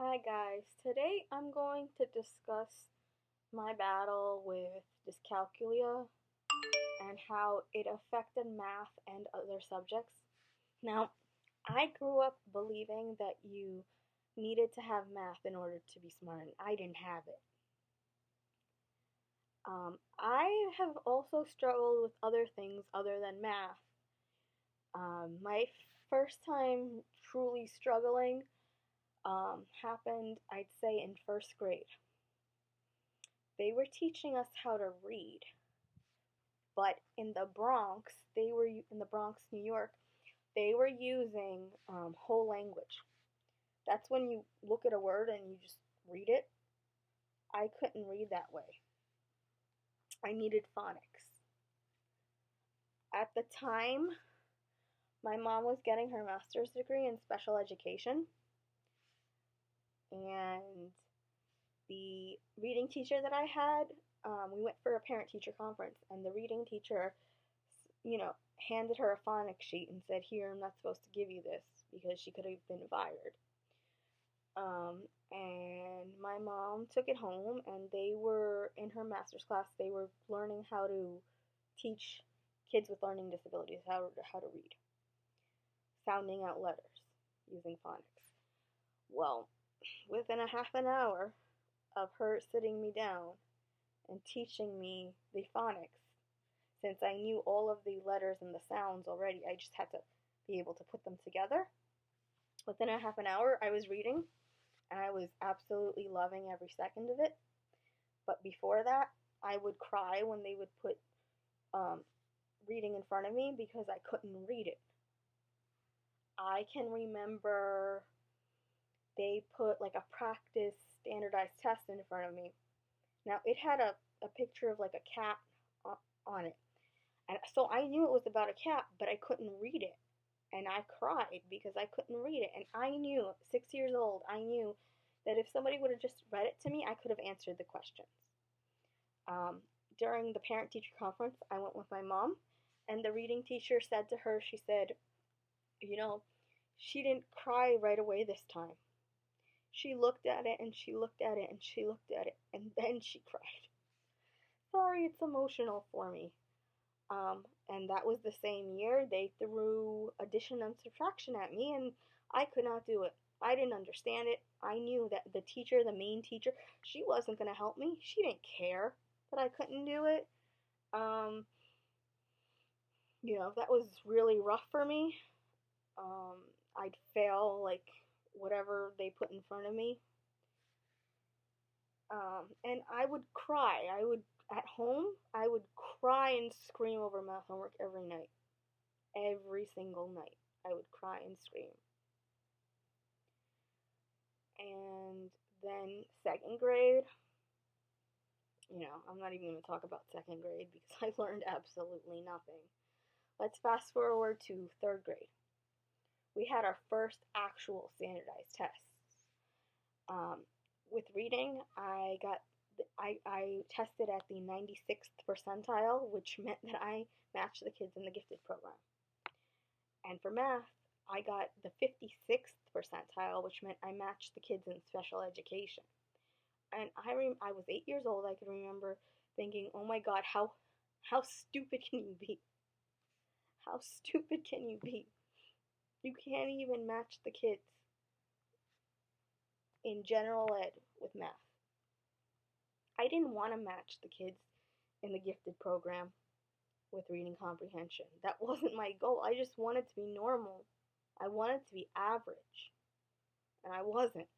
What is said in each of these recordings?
Hi guys, today I'm going to discuss my battle with dyscalculia and how it affected math and other subjects. Now, I grew up believing that you needed to have math in order to be smart, and I didn't have it. I have also struggled with other things other than math. My first time truly struggling happened, I'd say, in first grade. They were teaching us how to read, but in the Bronx, New York, they were using whole language. That's when you look at a word and you just read it. I couldn't read that way. I needed phonics. At the time, my mom was getting her master's degree in special education, and the reading teacher that I had, we went for a parent-teacher conference, and the reading teacher, you know, handed her a phonics sheet and said, "Here, I'm not supposed to give you this," because she could have been fired. And my mom took it home, and they were in her master's class. They were learning how to teach kids with learning disabilities how to read, sounding out letters using phonics. Well, within a half an hour of her sitting me down and teaching me the phonics, since I knew all of the letters and the sounds already, I just had to be able to put them together. Within a half an hour, I was reading, and I was absolutely loving every second of it. But before that, I would cry when they would put um, reading in front of me because I couldn't read it. I can remember they put like a practice standardized test in front of me. Now, it had a picture of like a cat on it. And so I knew it was about a cat, but I couldn't read it. And I cried because I couldn't read it. And I knew, 6 years old, I knew that if somebody would have just read it to me, I could have answered the questions. Um, During the parent teacher conference, I went with my mom, and the reading teacher said to her, she said, you know, she didn't cry right away this time. She looked at it and she looked at it and she looked at it, and then she cried. Sorry, it's emotional for me. And that was the same year they threw addition and subtraction at me, and I could not do it. I didn't understand it. I knew that the teacher, the main teacher, she wasn't going to help me. She didn't care that I couldn't do it. Um, that was really rough for me. Um, I'd fail like whatever they put in front of me. And I would cry. At home, I would cry and scream over math homework every night. Every single night, I would cry and scream. And then second grade, I'm not even going to talk about second grade because I learned absolutely nothing. Let's fast forward to third grade. We had our first actual standardized tests. With reading, I tested at the 96th percentile, which meant that I matched the kids in the gifted program. And for math, I got the 56th percentile, which meant I matched the kids in special education. And I was 8 years old. I could remember thinking, "Oh my God, how stupid can you be? How stupid can you be? You can't even match the kids in general ed with math." I didn't want to match the kids in the gifted program with reading comprehension. That wasn't my goal. I just wanted to be normal. I wanted to be average, and I wasn't.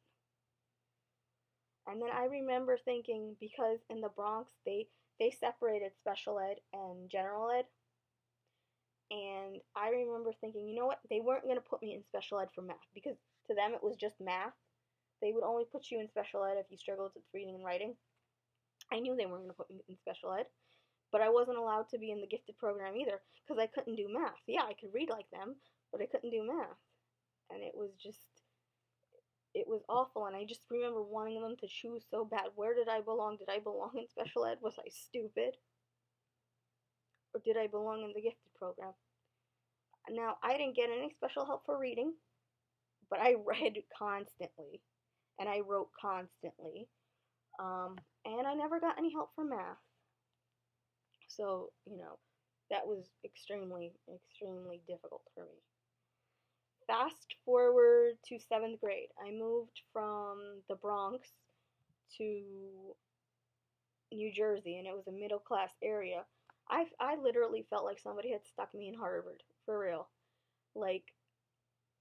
And then I remember thinking, because in the Bronx they separated special ed and general ed, and I remember thinking, you know what? They weren't going to put me in special ed for math because to them it was just math. They would only put you in special ed if you struggled with reading and writing. I knew they weren't going to put me in special ed, but I wasn't allowed to be in the gifted program either because I couldn't do math. Yeah, I could read like them, but I couldn't do math. And it was awful, and I just remember wanting them to choose so bad. Where did I belong? Did I belong in special ed? Was I stupid? Or did I belong in the gifted program? Now, I didn't get any special help for reading, but I read constantly. and I wrote constantly. And I never got any help from math. So, that was extremely, extremely difficult for me. Fast forward to seventh grade. I moved from the Bronx to New Jersey, and it was a middle class area. I literally felt like somebody had stuck me in Harvard, for real. Like,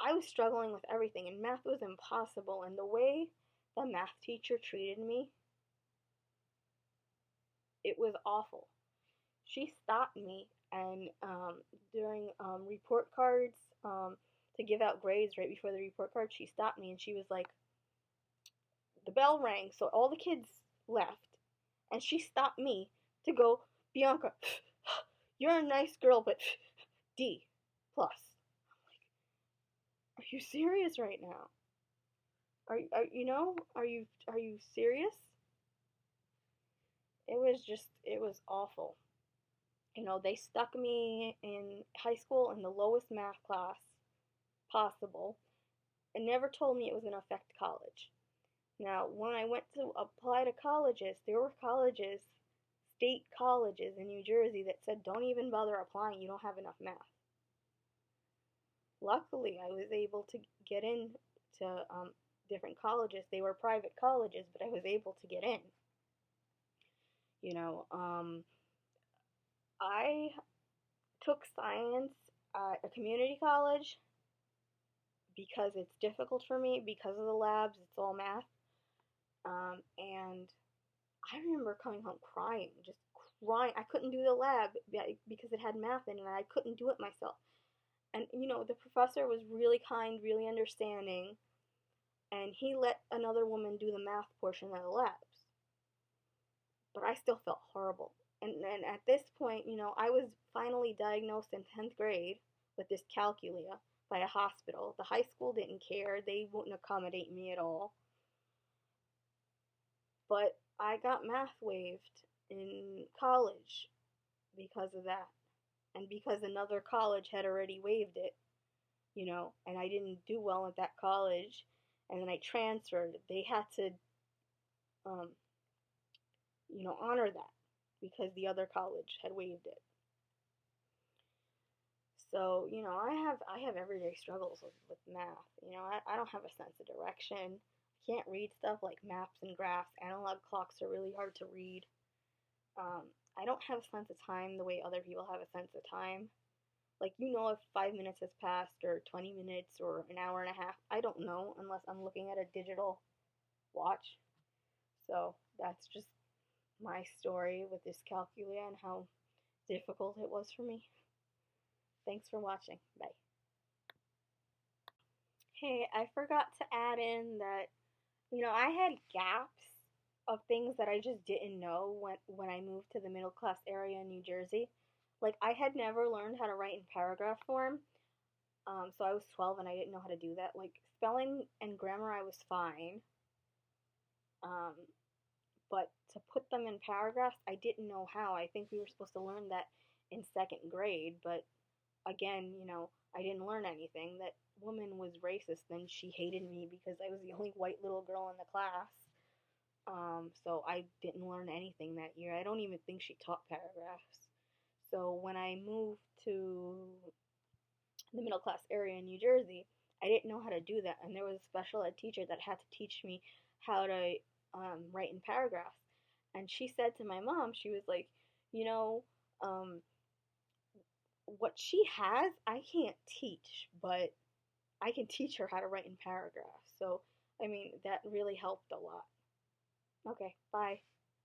I was struggling with everything, and math was impossible. And the way the math teacher treated me, it was awful. She stopped me, and during report cards, to give out grades right before the report card, she stopped me and she was like, the bell rang, so all the kids left, and she stopped me to go, Bianca, you're a nice girl, but D plus. Are you serious right now? Are you serious? It was awful. They stuck me in high school in the lowest math class possible and never told me it was going to affect college. Now, when I went to apply to colleges, there were colleges, state colleges in New Jersey that said, don't even bother applying, you don't have enough math. Luckily, I was able to get in to different colleges. They were private colleges, but I was able to get in. I took science at a community college because it's difficult for me because of the labs. It's all math. And I remember coming home crying, just crying. I couldn't do the lab because it had math in it, and I couldn't do it myself. And, the professor was really kind, really understanding, and he let another woman do the math portion of the labs. But I still felt horrible. And at this point, I was finally diagnosed in 10th grade with dyscalculia by a hospital. The high school didn't care. They wouldn't accommodate me at all. But I got math waived in college because of that. And because another college had already waived it, and I didn't do well at that college, and then I transferred, they had to, honor that because the other college had waived it. So, I have everyday struggles with math. I don't have a sense of direction. I can't read stuff like maps and graphs. Analog clocks are really hard to read. I don't have a sense of time the way other people have a sense of time. Like, if 5 minutes has passed or 20 minutes or an hour and a half. I don't know unless I'm looking at a digital watch. So that's just my story with dyscalculia and how difficult it was for me. Thanks for watching. Bye. Hey, I forgot to add in that, I had gaps of things that I just didn't know when I moved to the middle class area in New Jersey. Like, I had never learned how to write in paragraph form. So I was 12 and I didn't know how to do that. Like, spelling and grammar, I was fine. But to put them in paragraphs, I didn't know how. I think we were supposed to learn that in second grade, but again, I didn't learn anything. That woman was racist and she hated me because I was the only white little girl in the class. So I didn't learn anything that year. I don't even think she taught paragraphs. So when I moved to the middle class area in New Jersey, I didn't know how to do that. And there was a special ed teacher that had to teach me how to write in paragraphs. And she said to my mom, she was like, what she has, I can't teach, but I can teach her how to write in paragraphs. So, that really helped a lot. Okay, bye.